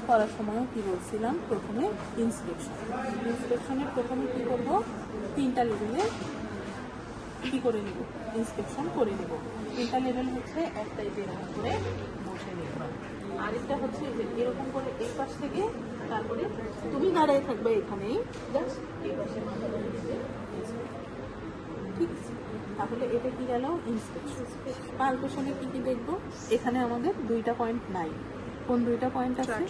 করার সময়ও কি বলছিলাম, প্রথমে ইন্সপেকশনের প্রথমে কি করব, 3টা লেভেলে কি করে নিব, ইন্সপেকশন করে নিব। 3টা লেভেল হচ্ছে, একটা এরকম করে বসে দেখবা, আরেকটা হচ্ছে যে এরকম করে এই পাশ থেকে, তারপরে তুমি দাঁড়িয়ে থাকবে এখানেই, জাস্ট এই পাশে মাথা রেখে, ঠিক আছে। তাহলে এটা কি গেল, ইন্সপেকশন। পালপেশনে কি কি দেখবো, এখানে আমাদের 2টা পয়েন্ট নাই। কোন 2টা পয়েন্ট আছে,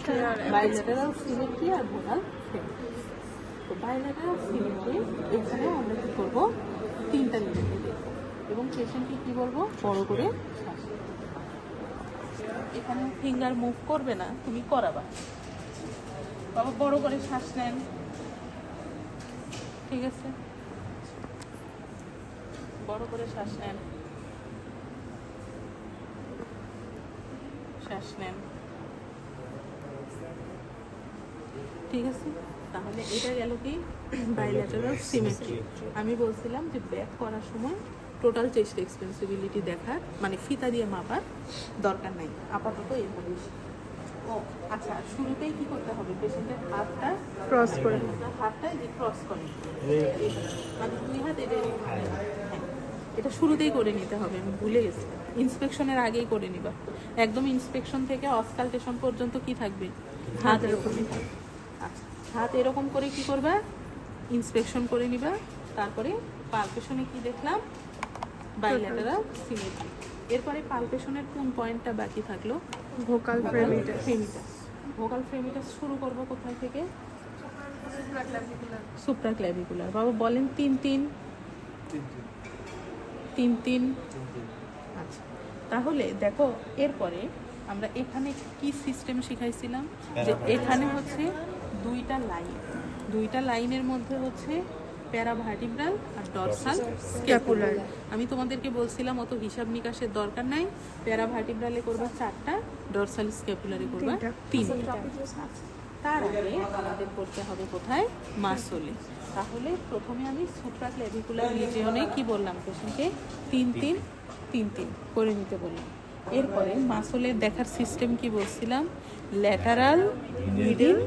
বাইল্যাটারাল সিমেট্রি আর ভোনাল সিমেট্রি। তো বাইল্যাটারাল সিমেট্রি এখানে আমরা কি করবো, 3টা লেভেলে দেখবো, এবং পেশেন্টকে কি বলবো, বড় করে শ্বাস নিতে। এখানে ফিঙ্গার মুভ করবে না, তুমি করাবা, বাবা বড় করে শ্বাস নেন, ঠিক আছে, বড় করে শ্বাস নেন, শ্বাস নেন, ঠিক আছে। তাহলে এটা গেল কি, বাইল্যাটারাল সিমেট্রি। আমি বলছিলাম যে ব্যাক করার সময় টোটাল চেস্ট এক্সপেন্সিবিলিটি দেখার, মানে ফিতা দিয়ে মাপার দরকার নাই, আপাতত এরকম। ও আচ্ছা, শুরুতেই কি করতে হবে, পেশেন্টের হাতটা ক্রস করে, হাতটা যে ক্রস করে, মানে 2 হাত এটা, হ্যাঁ এটা শুরুতেই করে নিতে হবে, আমি ভুলে গেছি, ইন্সপেকশনের আগেই করে নিবা। একদম ইন্সপেকশন থেকে অসকালটেশন পর্যন্ত কি থাকবে, হাত এরকমই থাকবে। আচ্ছা, হাত এরকম করে কি করবা, ইন্সপেকশন করে নিবা। তারপরে পালপেশনে কি দেখলাম, বাইল্যাটারাল সিমেট্রি। এরপরে পালপেশনের কোন পয়েন্টটা বাকি থাকলো, ভোকাল ফ্রেমিটাস। ভোকাল ফ্রেমিটাস শুরু করব কোথায় থেকে, সুপ্রাক্ল্যাভিকুলার। বাবা বলেন 3 3 3 3। আচ্ছা, তাহলে দেখো এরপরে আমরা এখানে কি সিস্টেম শিখাইছিলাম, যে এখানে হচ্ছে 2টা লাইনের মধ্যে হচ্ছে প্যারাভার্টিব্রাল আর ডরসাল স্ক্যাপুলার। আমি তোমাদেরকে বলছিলাম অত হিসাব নিকাশের দরকার নাই, প্যারাভার্টিব্রালে করবা 4টা, ডরসাল স্ক্যাপুলারে করবা 3টা। তার আগে আমাদের করতে হবে কোথায়, মাসলে। তাহলে প্রথমে আমি সুপ্রাক্ল্যাভিকুলার রিজিয়নে কি বললাম, পেশেন্টকে 3 3 3 3 করে নিতে বললাম। এরপরে মাসলের দেখার সিস্টেম কি বলছিলাম, ল্যাটারাল, মিডিল,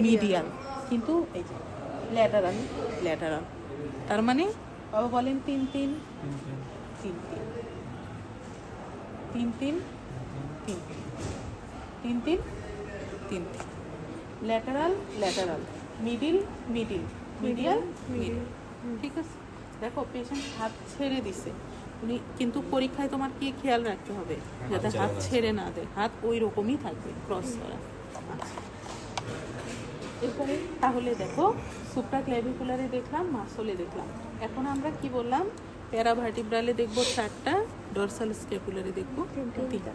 মিডিয়াল, কিন্তু এই যে ল্যাটারাল ল্যাটারাল, তার মানে বাবা বলেন 3 3 3 3 3 3 3 3 3 3, lateral lateral, middle middle, medial middle, ঠিক আছে। দেখো পেশেন্ট হাত ছেড়ে দিছে, উনি কিন্তু পরীক্ষায় তোমার কি খেয়াল রাখতে হবে, যাতে হাত ছেড়ে না দেয়, হাত ওই রকমই থাকবে ক্রস করা। এরপরে তাহলে দেখো সুপ্রাক্ল্যাভিকুলারে দেখলাম, মাসলে দেখলাম, এখন আমরা কি বললাম, প্যারাভার্টিব্রালে দেখবো 4টা, ডরসাল স্ক্যাপুলারে দেখবো 3টা।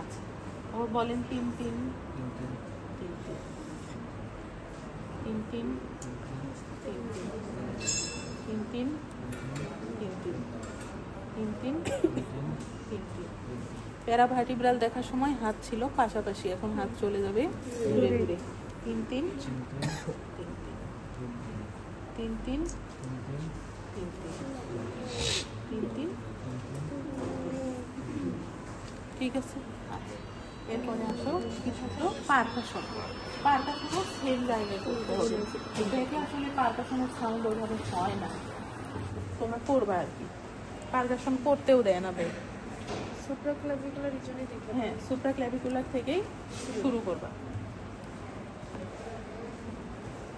আচ্ছা, ও বলেন 3 3 3 3 3 3 3 3 3। প্যারাভার্টিব্রাল দেখার সময় হাত ছিল পাশাপাশি, এখন হাত চলে যাবে দূরে দূরে। 3 3 3 3 3 3, ঠিক আছে। আচ্ছা, এরপরে আসো কিছু হলো পারকাশন। পারকাশনও সেম জায়গায় করতে হবে, দেখে আসলে পারকাশনের সাউন্ড ওইভাবে হয় না, তোমরা করবা আর কি, পারকাশন করতেও দেয় না ভাই। সুপ্রাক্ল্যাভিকুলার রিজনে দেখতে, হ্যাঁ সুপ্রাক্ল্যাভিকুলার থেকেই শুরু করবা।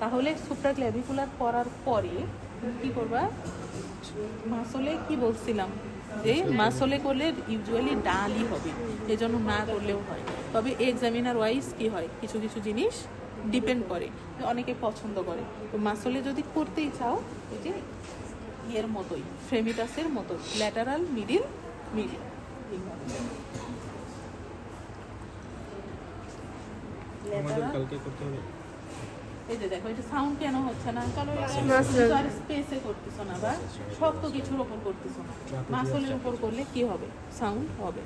তাহলে সুপ্রাক্ল্যাভিকুলার করার পরে কি করবা, মাসলে কি বলছিলাম, যে মাসলে করলে ইউজুয়ালি ডালই হবে, এজন্য না করলেও হয়, তবে এক্সামিনার ওয়াইজ কি হয়, কিছু কিছু জিনিস ডিপেন্ড করে, অনেকে পছন্দ করে। তো মাসলে যদি করতেই চাও, এই যে এর মতোই, ফ্রেমিটাসের মতো, ল্যাটারাল মিডিল মিডিল, কালকে করতে হবে। এই যে দেখো, এটা সাউন্ড কেন হচ্ছে না, কারণ স্পেসে করতেছো না বা শক্ত কিছুর উপর করতেছো না, মাসলের উপর করলে কি হবে, সাউন্ড হবে।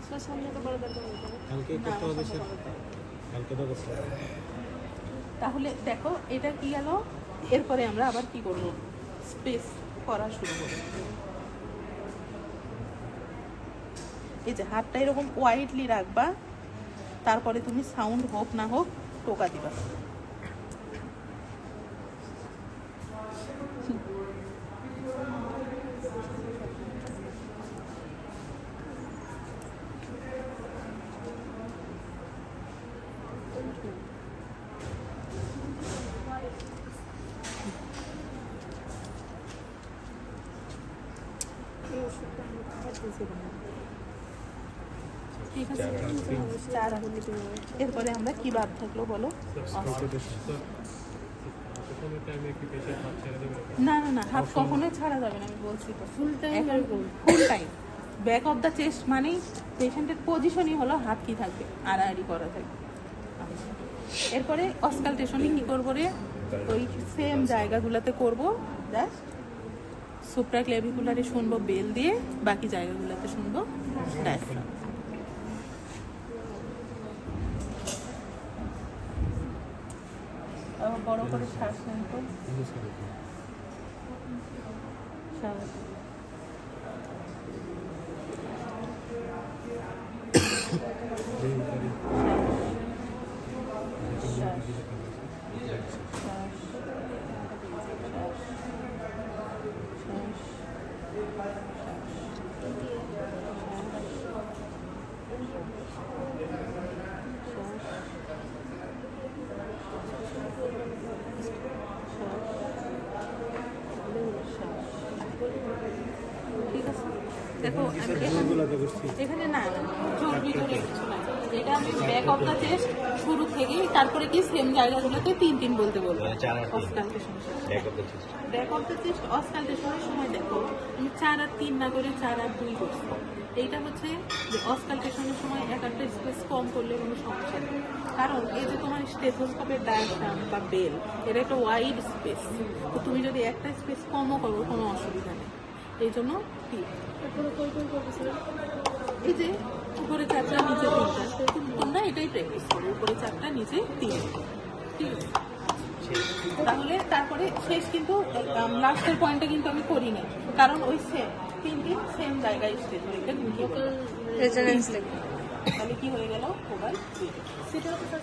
আপনার সামনে তো করে দরকার নেই, কালকে করতে হবে স্যার, কালকে তো করতে হবে। তাহলে দেখো এটা কি গেল, এরপরে আমরা আবার কি করব, স্পেস করা শুরু করব। এই যে হাতটা এরকম ওয়াইডলি রাখবা, তারপরে তুমি সাউন্ড হোক না হোক টোকা দিবা। ঠিক আছে, চার এরপরে আমরা কি বাদ থাকলো বলো? না না না, হাত কখনোই ছাড়া যাবে না, আমি বলছি তো। Full time full time back of the chest মানেই পেশেন্টের পজিশনই হলো হাত কি থাকবে, আড়াআড়ি করা থাকবে। এরপরে অসকালটেশনে কি করবো রে, ওই সেম জায়গাগুলোতে করবো, জাস্ট সুপ্রাক্লেভিকুলারে শুনবো বেল দিয়ে, বাকি জায়গাগুলোতে শুনবো ডায়াফ্রাম। বড় করে শ্বাস নেন তো, শ্বাস। ঠিক আছে, দেখো এখানে না চর্বি করে কিছু না, এটা আমি ব্যাক অফ দ্য চেস্ট শুরু থেকে তারপরে কি সেম জায়গাগুলোতে 3 বলতে বলবো। ব্যাক অফ দ্য চেস্ট অসকালটেশনের সময় দেখো আমি 4 আর 3 না করে 4 আর 2 করছি। এইটা হচ্ছে যে অসকালটেশনের সময় একটা স্পেস কম করলে কোনো সমস্যা নেই, কারণ এই যে তোমার স্টেথোস্কোপের ডায়াফ্রাম বা বেল, এটা একটা ওয়াইড স্পেস, তো তুমি যদি একটা স্পেস কমও করো কোনো অসুবিধা নেই। এই জন্য কি এই যে উপরে 4টা নিচে 3টা, তোমরা এটাই প্র্যাকটিস করো, উপরে 4টা নিচে 3। ঠিক আছে, তাহলে তারপরে শেষ কিন্তু লাস্টের পয়েন্টটা কিন্তু আমি করি নাই, কারণ ওই সেম 3 সেম জায়গায় স্টেজ রেখে রেজারেন্স দেখো। তাহলে কি হয়ে গেল? মোবাইল সেটা হচ্ছে